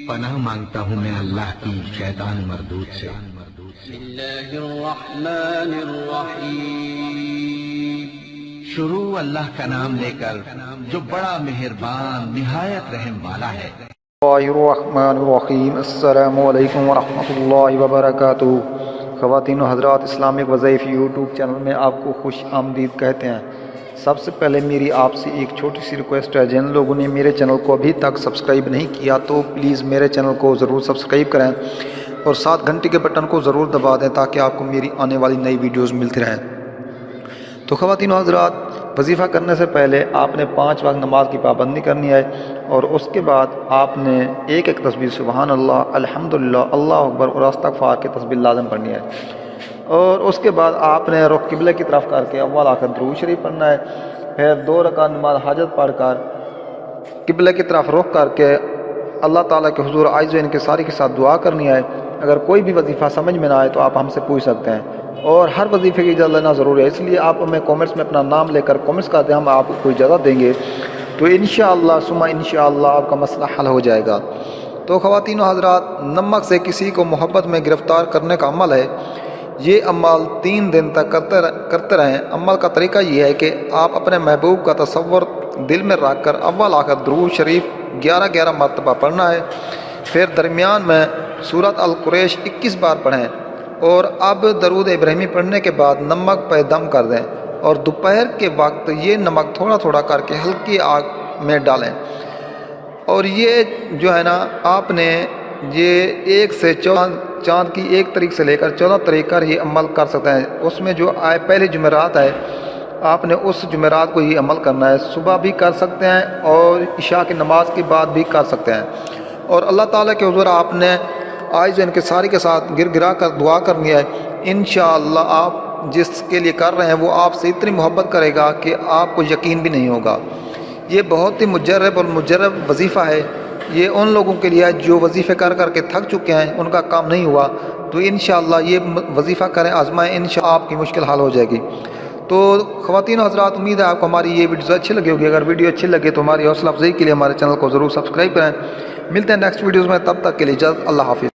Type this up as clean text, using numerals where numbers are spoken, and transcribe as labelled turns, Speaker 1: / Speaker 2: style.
Speaker 1: پناہ مانگتا ہوں میں اللہ کی شیطان مردود سے۔
Speaker 2: بسم اللہ الرحمن الرحیم۔
Speaker 1: شروع اللہ کا نام لے کر جو بڑا مہربان نہایت رحم والا ہے۔
Speaker 3: الرحمن الرحیم۔ السلام علیکم ورحمۃ اللہ وبرکاتہ۔ خواتین و حضرات، اسلامک وظائف یوٹیوب چینل میں آپ کو خوش آمدید کہتے ہیں۔ سب سے پہلے میری آپ سے ایک چھوٹی سی ریکویسٹ ہے، جن لوگوں نے میرے چینل کو ابھی تک سبسکرائب نہیں کیا تو پلیز میرے چینل کو ضرور سبسکرائب کریں اور ساتھ گھنٹی کے بٹن کو ضرور دبا دیں تاکہ آپ کو میری آنے والی نئی ویڈیوز ملتی رہیں۔ تو خواتین و حضرات، وظیفہ کرنے سے پہلے آپ نے 5 وقت نماز کی پابندی کرنی ہے، اور اس کے بعد آپ نے ایک تسبیح سبحان اللہ، الحمدللہ، اللہ اکبر اور استغفار کی تسبیح لازم پڑھنی ہے، اور اس کے بعد آپ نے رخ قبلے کی طرف کر کے اول آخر درود شریف پڑھنا ہے، پھر 2 رکعت نماز حاجت پڑھ کر قبلے کی طرف رخ کر کے اللہ تعالیٰ کے حضور عاجز و انکساری کے ساتھ دعا کرنی ہے۔ اگر کوئی بھی وظیفہ سمجھ میں نہ آئے تو آپ ہم سے پوچھ سکتے ہیں، اور ہر وظیفے کی اجازت لینا ضروری ہے، اس لیے آپ ہمیں کومنٹس میں اپنا نام لے کر کومنٹس کرتے ہیں، ہم آپ کو اجازت دیں گے تو انشاءاللہ ثم انشاءاللہ آپ کا مسئلہ حل ہو جائے گا۔ تو خواتین و حضرات، نمک سے کسی کو محبت میں گرفتار کرنے کا عمل ہے، یہ عمل 3 دن تک کرتے رہیں۔ عمل کا طریقہ یہ ہے کہ آپ اپنے محبوب کا تصور دل میں رکھ کر اول آخر درود شریف 11 مرتبہ پڑھنا ہے، پھر درمیان میں سورۃ القریش 21 بار پڑھیں، اور اب درود ابراہیمی پڑھنے کے بعد نمک پہ دم کر دیں، اور دوپہر کے وقت یہ نمک تھوڑا تھوڑا کر کے ہلکی آگ میں ڈالیں۔ اور یہ جو ہے نا، آپ نے یہ 1 سے 14 چاند کی 1 تاریخ سے لے کر 14 تاریخ کا یہ عمل کر سکتے ہیں۔ اس میں جو پہلے جمعرات ہے، آپ نے اس جمعرات کو یہ عمل کرنا ہے، صبح بھی کر سکتے ہیں اور عشاء کی نماز کے بعد بھی کر سکتے ہیں، اور اللہ تعالیٰ کے حضور آپ نے عاجز و انکساری کے ساتھ گر گرا کر دعا کرنی ہے۔ انشاءاللہ آپ جس کے لیے کر رہے ہیں وہ آپ سے اتنی محبت کرے گا کہ آپ کو یقین بھی نہیں ہوگا۔ یہ بہت ہی مجرب اور مجرب وظیفہ ہے، یہ ان لوگوں کے لیے جو وظیفے کر کر کے تھک چکے ہیں، ان کا کام نہیں ہوا، تو انشاءاللہ یہ وظیفہ کریں، آزمائیں، انشاءاللہ آپ کی مشکل حل ہو جائے گی۔ تو خواتین و حضرات، امید ہے آپ کو ہماری یہ ویڈیو اچھی لگی ہوگی۔ اگر ویڈیو اچھی لگے تو ہماری حوصلہ افزائی کے لیے ہمارے چینل کو ضرور سبسکرائب کریں۔ ملتے ہیں نیکسٹ ویڈیوز میں، تب تک کے لیے اجازت، اللہ حافظ۔